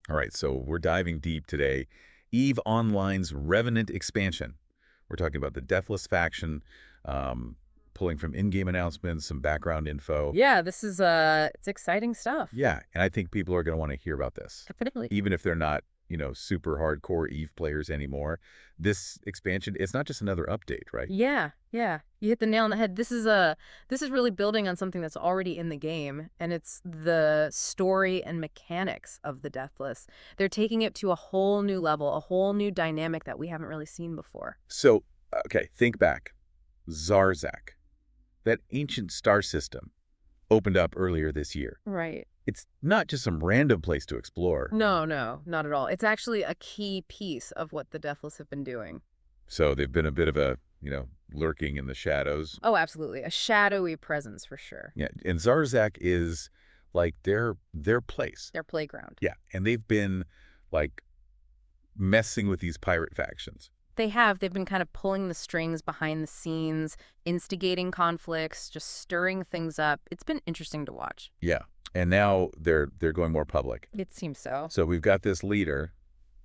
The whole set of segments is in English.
All right, so we're diving deep today. EVE Online's Revenant expansion. We're talking about the Deathless faction, pulling from in-game announcements, some background info. Yeah, this is it's exciting stuff. Yeah, and I think people are going to want to hear about this. Definitely. Even if they're not, super hardcore EVE players anymore. This expansion, it's not just another update, right? Yeah, yeah. You hit the nail on the head. This is really building on something that's already in the game, and it's the story and mechanics of the Deathless. They're taking it to a whole new level, a whole new dynamic that we haven't really seen before. So, okay, think back. Zarach, that ancient star system, opened up earlier this year. Right. It's not just some random place to explore. No, no, not at all. It's actually a key piece of what the Deathless have been doing. So they've been a bit of a, lurking in the shadows. Oh, absolutely. A shadowy presence for sure. Yeah, and Zarach is like their place. Their playground. Yeah, and they've been like messing with these pirate factions. They have. They've been kind of pulling the strings behind the scenes, instigating conflicts, just stirring things up. It's been interesting to watch. Yeah, and now they're going more public. It seems so. So we've got this leader,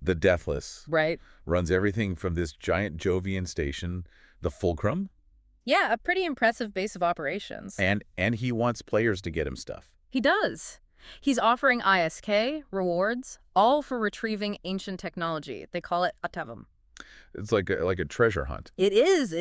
the Deathless, Right. runs everything from this giant Jovian station, the Fulcrum, Yeah, a pretty impressive base of operations. and he wants players to get him stuff. He does. He's offering ISK, rewards, all for retrieving ancient technology. They call it Atavam. It's like a treasure hunt. It is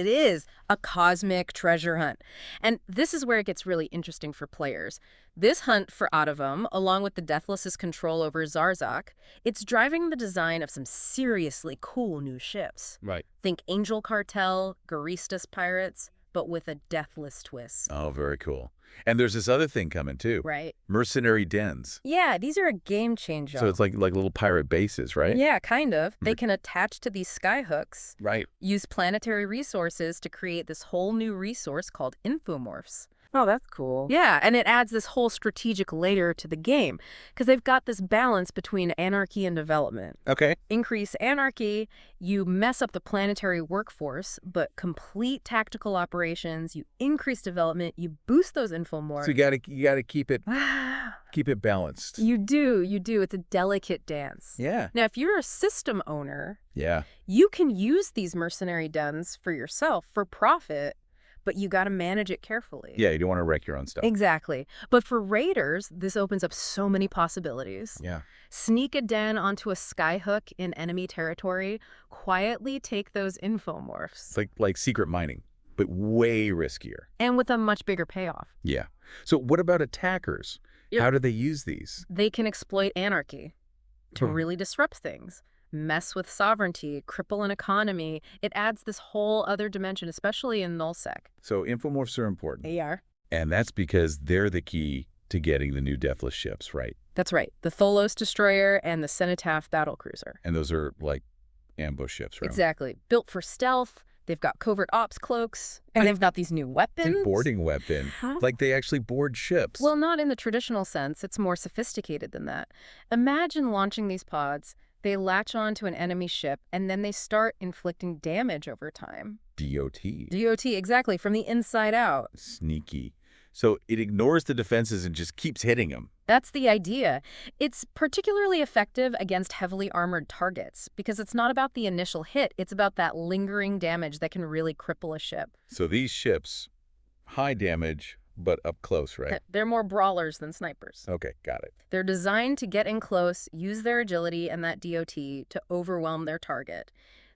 a cosmic treasure hunt. And this is where it gets really interesting for players. This hunt for Atavam, along with the Deathless's control over Zarach, it's driving the design of some seriously cool new ships. Right. Think Angel Cartel, Garistas Pirates, but with a Deathless twist. Oh, very cool. And there's this other thing coming too. Right? Mercenary dens. Yeah, these are a game changer. So it's like little pirate bases, right? Yeah, kind of. They can attach to these skyhooks, Right. use planetary resources to create this whole new resource called infomorphs. Oh, that's cool. Yeah, and it adds this whole strategic layer to the game because they've got this balance between anarchy and development. Okay. Increase anarchy, you mess up the planetary workforce, but complete tactical operations, you increase development, you boost those infomorphs. So you gotta keep it balanced. You do. It's a delicate dance. Yeah. Now, if you're a system owner, Yeah. you can use these mercenary dens for yourself for profit, but you got to manage it carefully. Yeah, you don't want to wreck your own stuff. Exactly. But for raiders, this opens up so many possibilities. Yeah. Sneak a den onto a skyhook in enemy territory, quietly take those infomorphs. It's like secret mining, but way riskier. And with a much bigger payoff. Yeah. So what about attackers? Yep. How do they use these? They can exploit anarchy to really disrupt things. Mess with sovereignty, cripple an economy. It adds this whole other dimension, especially in Nullsec. So infomorphs are important. They are. And that's because they're the key to getting the new Deathless ships, right? That's right. The Tholos destroyer and the Cenotaph battlecruiser. And those are like ambush ships, right? Exactly. Built for stealth. They've got covert ops cloaks. And they've got these new weapons. And boarding weapon. Like they actually board ships. Well, not in the traditional sense. It's more sophisticated than that. Imagine launching these pods. They latch onto an enemy ship, and then they start inflicting damage over time. DOT. DOT, exactly, from the inside out. Sneaky. So it ignores the defenses and just keeps hitting them. That's the idea. It's particularly effective against heavily armored targets because it's not about the initial hit. It's about that lingering damage that can really cripple a ship. So these ships, high damage, but up close, right? They're more brawlers than snipers. Okay, got it. They're designed to get in close, use their agility and that DOT to overwhelm their target.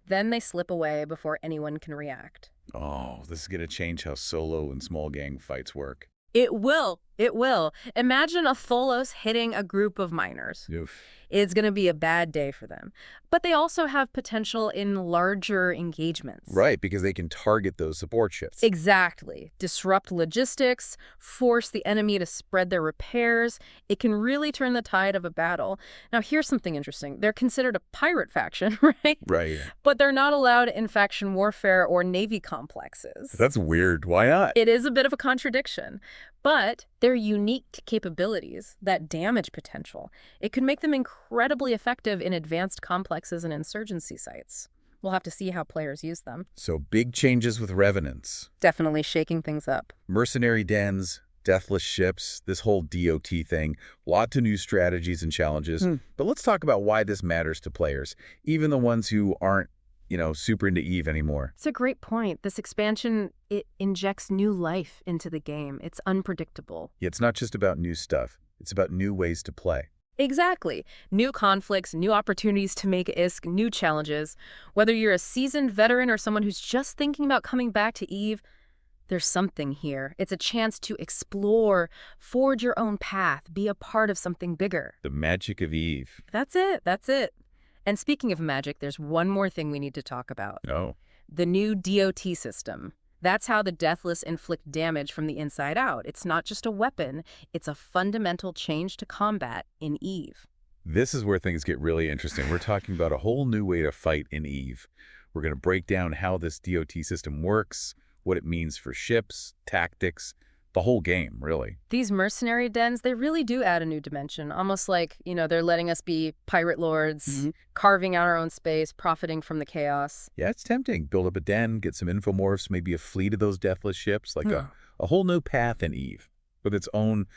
Then they slip away before anyone can react. Oh, this is going to change how solo and small gang fights work. It will. It will. Imagine a Tholos hitting a group of miners. Oof. It's going to be a bad day for them. But they also have potential in larger engagements. Right, because they can target those support ships. Exactly. Disrupt logistics, force the enemy to spread their repairs. It can really turn the tide of a battle. Now, here's something interesting. They're considered a pirate faction, right? Right. But they're not allowed in faction warfare or navy complexes. That's weird. Why not? It is a bit of a contradiction. But their unique capabilities, that damage potential, it could make them incredibly effective in advanced complexes and insurgency sites. We'll have to see how players use them. So big changes with Revenants. Definitely shaking things up. Mercenary dens, Deathless ships, this whole DOT thing, lots of new strategies and challenges. But let's talk about why this matters to players, even the ones who aren't, super into EVE anymore. It's a great point. This expansion, it injects new life into the game. It's unpredictable. Yeah, it's not just about new stuff. It's about new ways to play. Exactly. New conflicts, new opportunities to make ISK, new challenges. Whether you're a seasoned veteran or someone who's just thinking about coming back to EVE, there's something here. It's a chance to explore, forge your own path, be a part of something bigger. The magic of EVE. That's it. That's it. And speaking of magic, there's one more thing we need to talk about. Oh. The new DOT system. That's how the Deathless inflict damage from the inside out. It's not just a weapon, it's a fundamental change to combat in EVE. This is where things get really interesting. We're talking about a whole new way to fight in EVE. We're going to break down how this DOT system works, what it means for ships, tactics, the whole game, really. These mercenary dens, they really do add a new dimension, almost like, they're letting us be pirate lords, carving out our own space, profiting from the chaos. Yeah, it's tempting. Build up a den, get some infomorphs, maybe a fleet of those deathless ships, like a whole new path in EVE with its own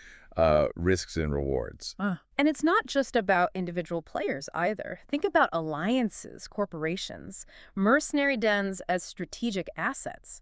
risks and rewards. And it's not just about individual players either. Think about alliances, corporations, mercenary dens as strategic assets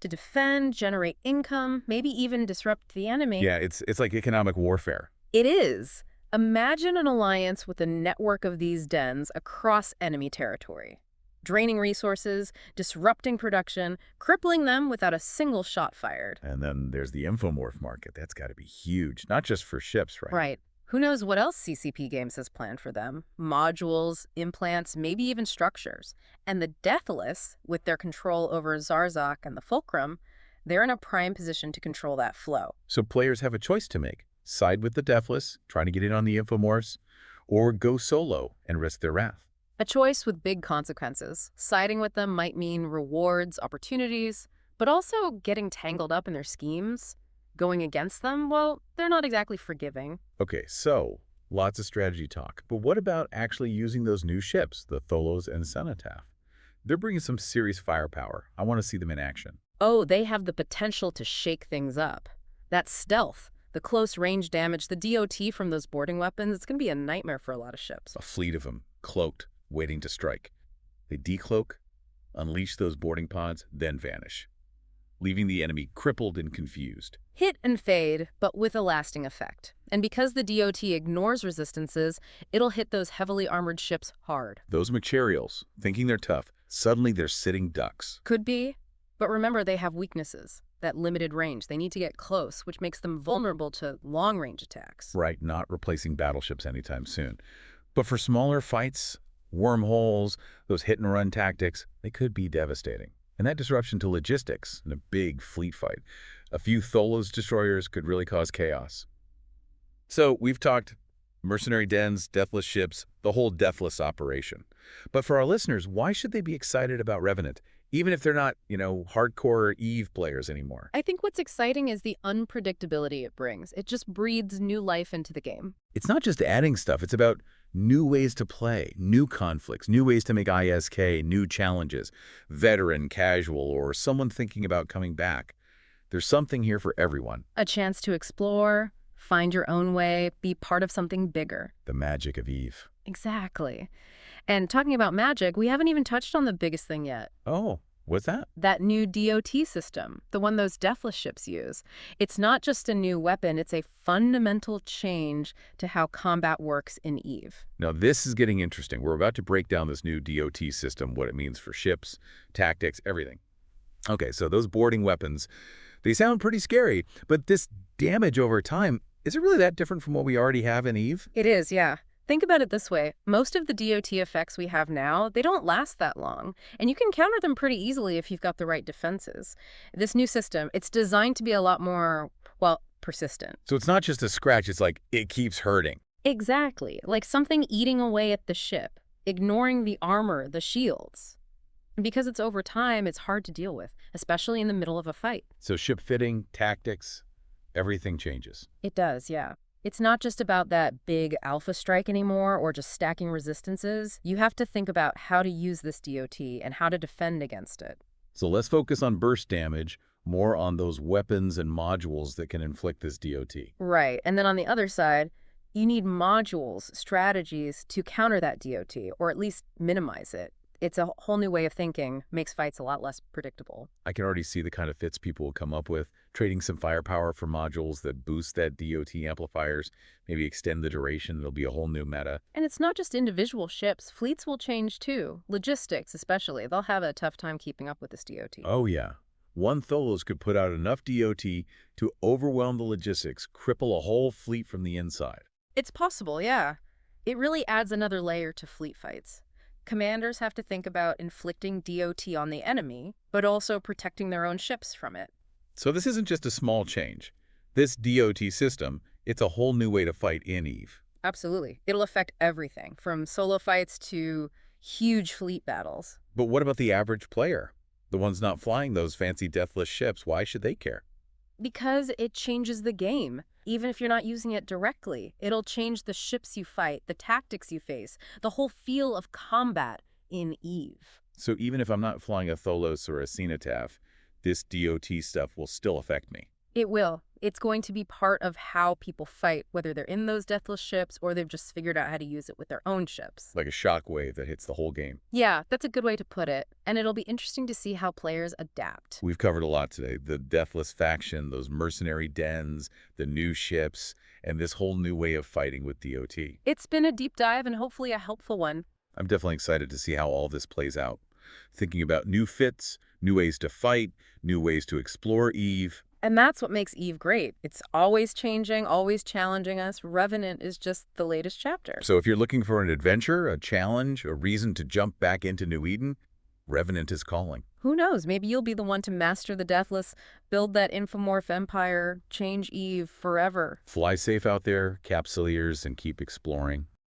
to defend, generate income, maybe even disrupt the enemy. Yeah, it's like economic warfare. It is. Imagine an alliance with a network of these dens across enemy territory, draining resources, disrupting production, crippling them without a single shot fired. And then there's the infomorph market. That's got to be huge, not just for ships, right? Right. Who knows what else CCP Games has planned for them? Modules, implants, maybe even structures. And the Deathless, with their control over Zarach and the Fulcrum, they're in a prime position to control that flow. So players have a choice to make. Side with the Deathless, trying to get in on the infomorphs, or go solo and risk their wrath. A choice with big consequences. Siding with them might mean rewards, opportunities, but also getting tangled up in their schemes. Going against them, well, they're not exactly forgiving. Okay, so lots of strategy talk. But what about actually using those new ships, the Tholos and Cenotaph? They're bringing some serious firepower. I want to see them in action. Oh, they have the potential to shake things up. That stealth, the close range damage, the DOT from those boarding weapons, it's going to be a nightmare for a lot of ships. A fleet of them, cloaked, waiting to strike. They decloak, unleash those boarding pods, then vanish, leaving the enemy crippled and confused. Hit and fade, but with a lasting effect. And because the DOT ignores resistances, it'll hit those heavily armored ships hard. Those materials, thinking they're tough, suddenly they're sitting ducks. Could be, but remember they have weaknesses. That limited range. They need to get close, which makes them vulnerable to long-range attacks. Right, not replacing battleships anytime soon. But for smaller fights, wormholes, those hit-and-run tactics, they could be devastating. And that disruption to logistics in a big fleet fight. A few Tholos destroyers could really cause chaos. So we've talked mercenary dens, deathless ships, the whole deathless operation. But for our listeners, why should they be excited about Revenant, even if they're not, hardcore EVE players anymore? I think what's exciting is the unpredictability it brings. It just breathes new life into the game. It's not just adding stuff. It's about new ways to play, new conflicts, new ways to make ISK, new challenges, veteran, casual, or someone thinking about coming back. There's something here for everyone. A chance to explore, find your own way, be part of something bigger. The magic of EVE. Exactly. And talking about magic, we haven't even touched on the biggest thing yet. Oh, what's that? That new DOT system, the one those Deathless ships use. It's not just a new weapon, it's a fundamental change to how combat works in EVE. Now, this is getting interesting. We're about to break down this new DOT system, what it means for ships, tactics, everything. Okay, so those boarding weapons, they sound pretty scary, but this damage over time, is it really that different from what we already have in EVE? It is, yeah. Think about it this way. Most of the DOT effects we have now, they don't last that long, and you can counter them pretty easily if you've got the right defenses. This new system, it's designed to be a lot more, well, persistent. So it's not just a scratch, it's like it keeps hurting. Exactly, like something eating away at the ship, ignoring the armor, the shields. And because it's over time, it's hard to deal with, especially in the middle of a fight. So ship fitting, tactics, everything changes. It does, yeah. It's not just about that big alpha strike anymore or just stacking resistances. You have to think about how to use this DOT and how to defend against it. So let's focus on burst damage, More on those weapons and modules that can inflict this DOT. Right. And then on the other side, you need modules, strategies to counter that DOT, or at least minimize it. It's a whole new way of thinking, makes fights a lot less predictable. I can already see the kind of fits people will come up with, trading some firepower for modules that boost that DOT amplifiers, maybe extend the duration. There'll be a whole new meta. And it's not just individual ships. Fleets will change too. Logistics, especially. They'll have a tough time keeping up with this DOT. Oh yeah. One Tholos could put out enough DOT to overwhelm the logistics, cripple a whole fleet from the inside. It's possible, yeah. It really adds another layer to fleet fights. Commanders have to think about inflicting DOT on the enemy, but also protecting their own ships from it. So this isn't just a small change. This DOT system, it's a whole new way to fight in EVE. Absolutely. It'll affect everything, from solo fights to huge fleet battles. But what about the average player? The ones not flying those fancy deathless ships, why should they care? Because it changes the game. Even if you're not using it directly, it'll change the ships you fight, the tactics you face, the whole feel of combat in EVE. So even if I'm not flying a Tholos or a Cenotaph, this DOT stuff will still affect me. It will. It's going to be part of how people fight, whether they're in those deathless ships or they've just figured out how to use it with their own ships. Like a shockwave that hits the whole game. Yeah, that's a good way to put it. And it'll be interesting to see how players adapt. We've covered a lot today. The Deathless faction, those mercenary dens, the new ships, and this whole new way of fighting with DOT. It's been a deep dive and hopefully a helpful one. I'm definitely excited to see how all this plays out. Thinking about new fits, new ways to fight, new ways to explore EVE. And that's what makes EVE great. It's always changing, always challenging us. Revenant is just the latest chapter. So if you're looking for an adventure, a challenge, a reason to jump back into New Eden, Revenant is calling. Who knows? Maybe you'll be the one to master the Deathless, build that infomorph empire, change EVE forever. Fly safe out there, Capsuleers, and keep exploring.